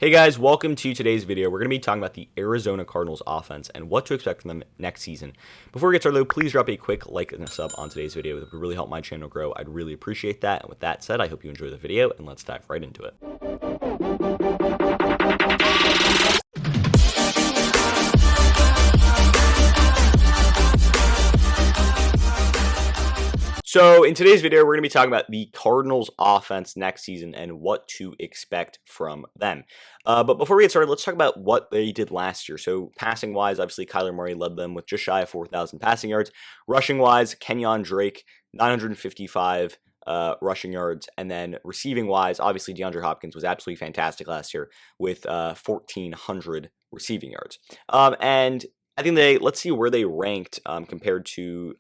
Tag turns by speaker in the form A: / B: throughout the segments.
A: Hey guys, welcome to today's video. We're going to be talking about the Arizona Cardinals offense and what to expect from them next season. Before we get started though, please drop a quick like and a sub on today's video. That would really help my channel grow. I'd really appreciate that. And with that said, I hope you enjoy the video and let's dive right into it. So in today's video, we're going to be talking about the Cardinals offense next season and what to expect from them. But before we get started, let's talk about what they did last year. So passing wise, obviously Kyler Murray led them with just shy of 4,000 passing yards. Rushing wise, Kenyon Drake, 955 rushing yards. And then receiving wise, obviously DeAndre Hopkins was absolutely fantastic last year with 1,400 receiving yards. And I think let's see where they ranked compared to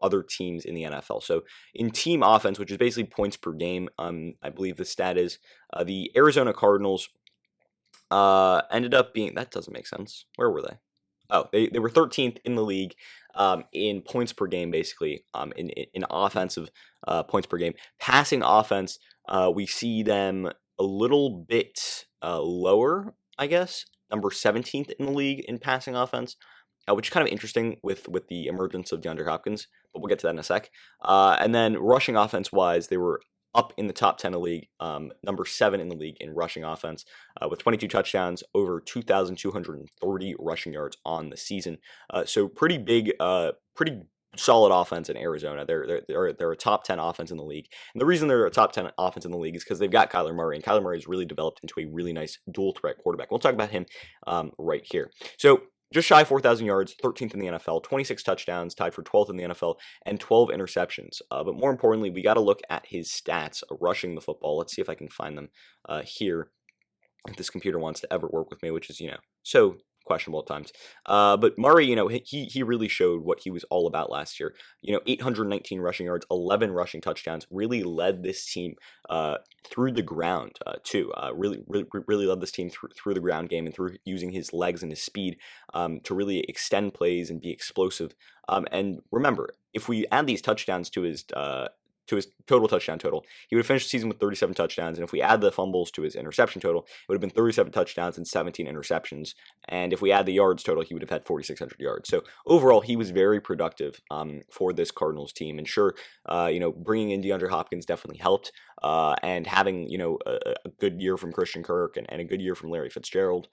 A: other teams in the NFL. So in team offense, which is basically points per game, I believe the stat is the Arizona Cardinals ended up being, that doesn't make sense. Where were they? Oh, they were 13th in the league in points per game, basically in offensive points per game. Passing offense, we see them a little bit lower, I guess. Number 17th in the league in passing offense, which is kind of interesting with the emergence of DeAndre Hopkins, but we'll get to that in a sec. And then rushing offense-wise, they were up in the top 10 of the league, number 7 in the league in rushing offense, with 22 touchdowns, over 2,230 rushing yards on the season. So pretty big, pretty solid offense in Arizona. They're a top 10 offense in the league. And the reason they're a top 10 offense in the league is because they've got Kyler Murray, and Kyler Murray has really developed into a really nice dual threat quarterback. We'll talk about him right here. So just shy of 4,000 yards, 13th in the NFL, 26 touchdowns, tied for 12th in the NFL, and 12 interceptions. But more importantly, we got to look at his stats rushing the football. Let's see if I can find them here. If this computer wants to ever work with me, which is, so questionable at times. But Murray, he really showed what he was all about last year. 819 rushing yards, 11 rushing touchdowns, really led this team through the ground too. Really led this team through the ground game and through using his legs and his speed to really extend plays and be explosive. And remember, if we add these touchdowns to his total touchdown total, he would have finished the season with 37 touchdowns. And if we add the fumbles to his interception total, it would have been 37 touchdowns and 17 interceptions. And if we add the yards total, he would have had 4,600 yards. So overall, he was very productive for this Cardinals team. And sure, bringing in DeAndre Hopkins definitely helped. And having, a good year from Christian Kirk and a good year from Larry Fitzgerald,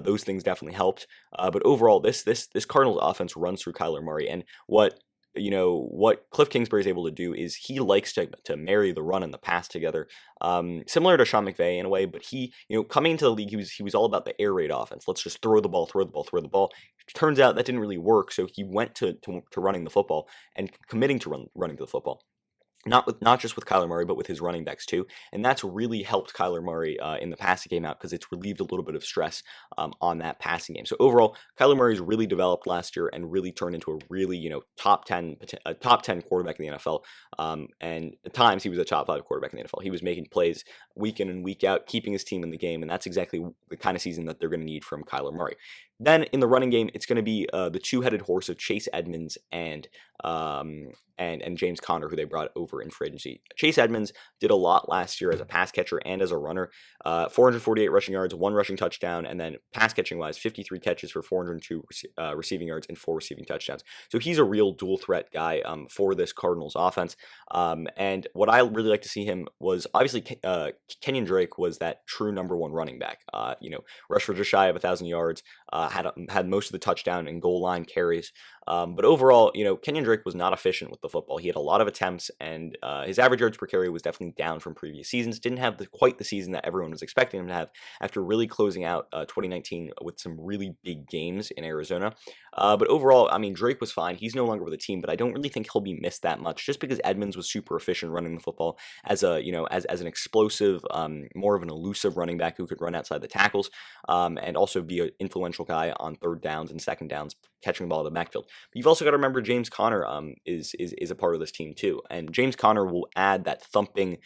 A: those things definitely helped. But overall, this Cardinals offense runs through Kyler Murray. And what Kliff Kingsbury is able to do is he likes to marry the run and the pass together, similar to Sean McVay in a way. But he, coming into the league, he was all about the air raid offense. Let's just throw the ball. Turns out that didn't really work, so he went to running the football and committing to running the football. Not just with Kyler Murray, but with his running backs too, and that's really helped Kyler Murray in the passing game out because it's relieved a little bit of stress on that passing game. So overall, Kyler Murray's really developed last year and really turned into a really top 10 quarterback in the NFL. And at times he was a top 5 quarterback in the NFL. He was making plays week in and week out, keeping his team in the game, and that's exactly the kind of season that they're going to need from Kyler Murray. Then in the running game, it's going to be the two-headed horse of Chase Edmonds and James Conner, who they brought over in free agency. Chase Edmonds did a lot last year as a pass catcher and as a runner. 448 rushing yards, 1 rushing touchdown, and then pass catching wise, 53 catches for 402 receiving yards and 4 receiving touchdowns. So he's a real dual threat guy for this Cardinals offense. And what I really like to see him was obviously Kenyon Drake was that true number 1 running back. Rushed for just shy of 1,000 yards. Had most of the touchdown and goal line carries. But overall, Kenyon Drake was not efficient with the football. He had a lot of attempts, and his average yards per carry was definitely down from previous seasons. Didn't have quite the season that everyone was expecting him to have after really closing out 2019 with some really big games in Arizona. But overall, Drake was fine. He's no longer with the team, but I don't really think he'll be missed that much just because Edmonds was super efficient running the football as as an explosive, more of an elusive running back who could run outside the tackles and also be an influential guy on third downs and second downs, catching the ball in the backfield. But you've also got to remember James Conner is a part of this team too, and James Conner will add that thumping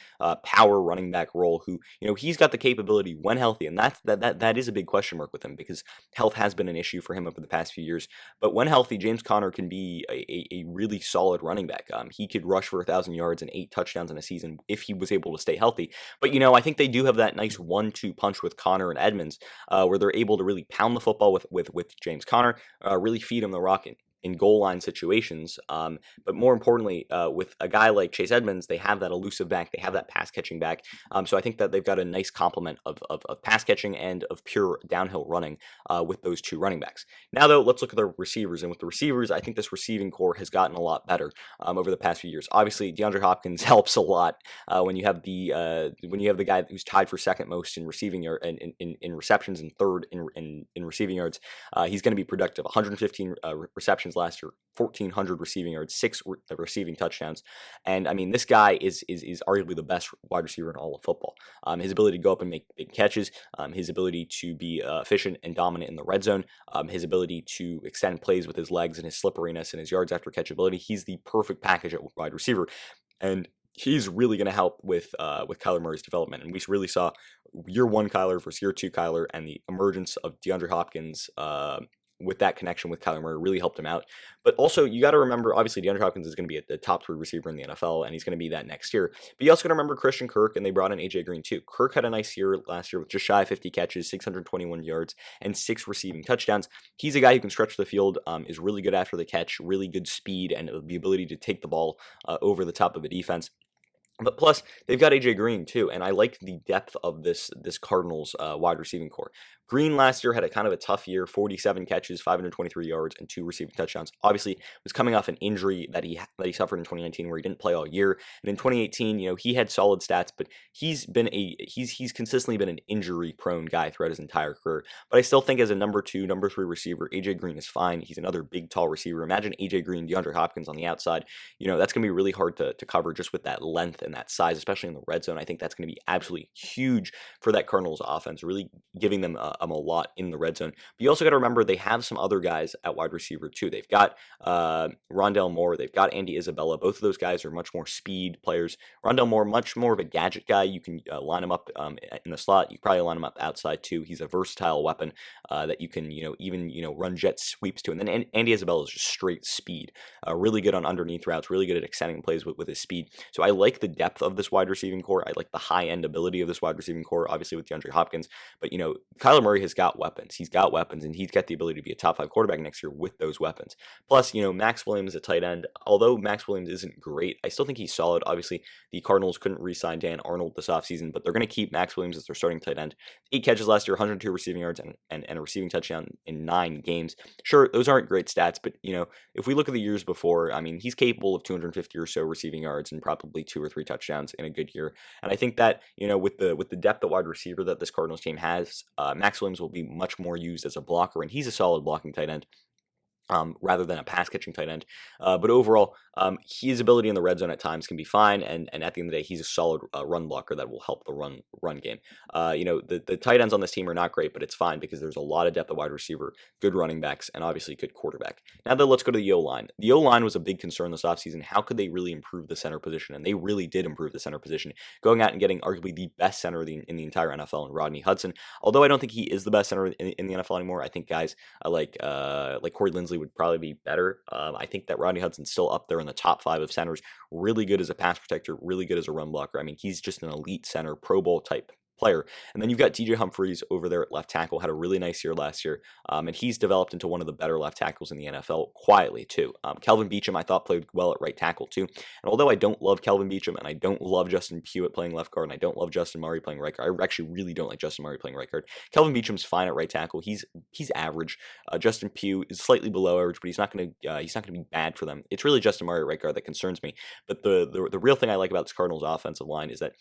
A: power running back role. Who he's got the capability when healthy, and that is a big question mark with him because health has been an issue for him over the past few years. But when healthy, James Conner can be a really solid running back. He could rush for 1,000 yards and 8 touchdowns in a season if he was able to stay healthy. But I think they do have that nice 1-2 punch with Conner and Edmonds, where they're able to really pound the football with James Conner, really feed him the rock in goal line situations. But more importantly, with a guy like Chase Edmonds, they have that elusive back, they have that pass catching back. So I think that they've got a nice complement of pass catching and of pure downhill running with those two running backs. Now, though, let's look at the receivers. And with the receivers, I think this receiving core has gotten a lot better over the past few years. Obviously, DeAndre Hopkins helps a lot when you have the guy who's tied for second most in receiving yard in receptions and third in receiving yards. He's going to be productive. 115 receptions last year, 1,400 receiving yards, 6 receiving touchdowns, and I mean, this guy is arguably the best wide receiver in all of football. His ability to go up and make big catches, his ability to be efficient and dominant in the red zone, his ability to extend plays with his legs and his slipperiness and his yards after catch ability. He's the perfect package at wide receiver, and he's really going to help with Kyler Murray's development. And we really saw year 1 Kyler versus year 2 Kyler, and the emergence of DeAndre Hopkins with that connection with Kyler Murray really helped him out. But also, you got to remember, obviously, DeAndre Hopkins is going to be a top 3 receiver in the NFL, and he's going to be that next year. But you also got to remember Christian Kirk, and they brought in AJ Green too. Kirk had a nice year last year with just shy of 50 catches, 621 yards, and 6 receiving touchdowns. He's a guy who can stretch the field, is really good after the catch, really good speed, and the ability to take the ball over the top of a defense. But plus, they've got AJ Green too, and I like the depth of this Cardinals wide receiving core. Green last year had a kind of a tough year, 47 catches, 523 yards, and 2 receiving touchdowns. Obviously, was coming off an injury that he suffered in 2019, where he didn't play all year. And in 2018, he had solid stats, but he's consistently been an injury-prone guy throughout his entire career. But I still think as a number 2, number 3 receiver, AJ Green is fine. He's another big, tall receiver. Imagine AJ Green, DeAndre Hopkins on the outside. That's going to be really hard to cover just with that length and that size, especially in the red zone. I think that's going to be absolutely huge for that Cardinals offense, really giving them a lot in the red zone. But you also got to remember they have some other guys at wide receiver too. They've got Rondale Moore, they've got Isabella. Both of those guys are much more speed players. Rondale Moore, much more of a gadget guy. You can line him up in the slot. You can probably line him up outside too. He's a versatile weapon that you can even run jet sweeps to. And then Isabella is just straight speed. Really good on underneath routes. Really good at extending plays with his speed. So I like the depth of this wide receiving core. I like the high end ability of this wide receiving core. Obviously with DeAndre Hopkins, but Kyler Murray has got weapons. He's got weapons, and he's got the ability to be a top 5 quarterback next year with those weapons. Plus, Maxx Williams at tight end. Although Maxx Williams isn't great, I still think he's solid. Obviously, the Cardinals couldn't re-sign Dan Arnold this offseason, but they're going to keep Maxx Williams as their starting tight end. 8 catches last year, 102 receiving yards, and a receiving touchdown in 9 games. Sure, those aren't great stats, but if we look at the years before, I mean, he's capable of 250 or so receiving yards and probably 2 or 3 touchdowns in a good year. And I think that with the depth of wide receiver that this Cardinals team has, Maxx Williams will be much more used as a blocker, and he's a solid blocking tight end. Rather than a pass-catching tight end. But overall, his ability in the red zone at times can be fine, and at the end of the day, he's a solid run blocker that will help the run game. The tight ends on this team are not great, but it's fine because there's a lot of depth at wide receiver, good running backs, and obviously good quarterback. Now, though, let's go to the O-line. The O-line was a big concern this offseason. How could they really improve the center position? And they really did improve the center position, going out and getting arguably the best center in the entire NFL in Rodney Hudson. Although I don't think he is the best center in the NFL anymore, I think guys like Corey Linsley would probably be better. I think that Rodney Hudson's still up there in the top 5 of centers. Really good as a pass protector, really good as a run blocker. I mean, he's just an elite center, Pro Bowl type player. And then you've got DJ Humphries over there at left tackle, had a really nice year last year, and he's developed into one of the better left tackles in the NFL quietly too. Kelvin Beachum, I thought, played well at right tackle too. And although I don't love Kelvin Beachum, and I don't love Justin Pugh playing left guard, and I don't love Justin Murray playing right guard, I actually really don't like Justin Murray playing right guard. Kelvin Beachum's fine at right tackle. He's average. Justin Pugh is slightly below average, but he's not going to be bad for them. It's really Justin Murray at right guard that concerns me. But the real thing I like about this Cardinals offensive line is that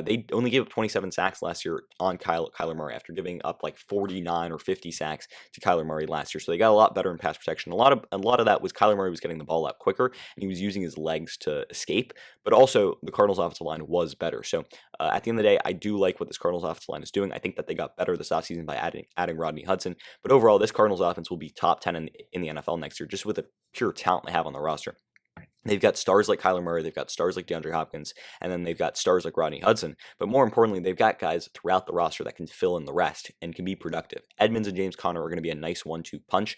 A: they only gave up 27 sacks last year on Kyler Murray after giving up like 49 or 50 sacks to Kyler Murray last year. So they got a lot better in pass protection. A lot of that was Kyler Murray was getting the ball out quicker, and he was using his legs to escape. But also the Cardinals offensive line was better. So at the end of the day, I do like what this Cardinals offensive line is doing. I think that they got better this offseason by adding Rodney Hudson. But overall, this Cardinals offense will be top 10 in the NFL next year, just with the pure talent they have on the roster. They've got stars like Kyler Murray, they've got stars like DeAndre Hopkins, and then they've got stars like Rodney Hudson. But more importantly, they've got guys throughout the roster that can fill in the rest and can be productive. Edmonds and James Conner are going to be a nice 1-2 punch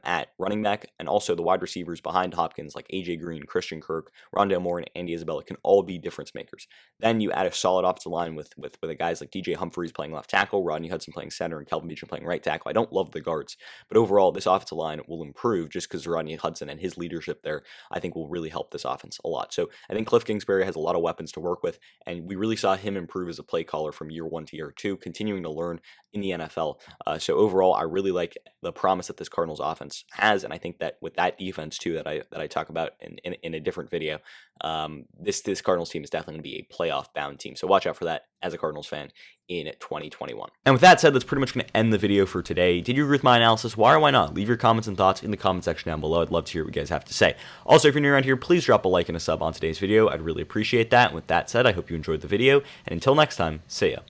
A: at running back, and also the wide receivers behind Hopkins like AJ Green, Christian Kirk, Rondale Moore, and Andy Isabella can all be difference makers. Then you add a solid offensive line with the guys like DJ Humphries playing left tackle, Rodney Hudson playing center, and Kelvin Beachum playing right tackle. I don't love the guards, but overall, this offensive line will improve just because Rodney Hudson and his leadership there, I think, will really help this offense a lot. So I think Kliff Kingsbury has a lot of weapons to work with, and we really saw him improve as a play caller from year 1 to year 2, continuing to learn in the NFL. So overall, I really like the promise that this Cardinals offense has, and I think that with that defense too that I talk about in a different video, this Cardinals team is definitely going to be a playoff bound team. So watch out for that as a Cardinals fan in 2021. And with that said, that's pretty much going to end the video for today. Did you agree with my analysis? Why or why not? Leave your comments and thoughts in the comment section down below. I'd love to hear what you guys have to say. Also, if you're new around here, please drop a like and a sub on today's video. I'd really appreciate that. And with that said, I hope you enjoyed the video. And until next time, see ya.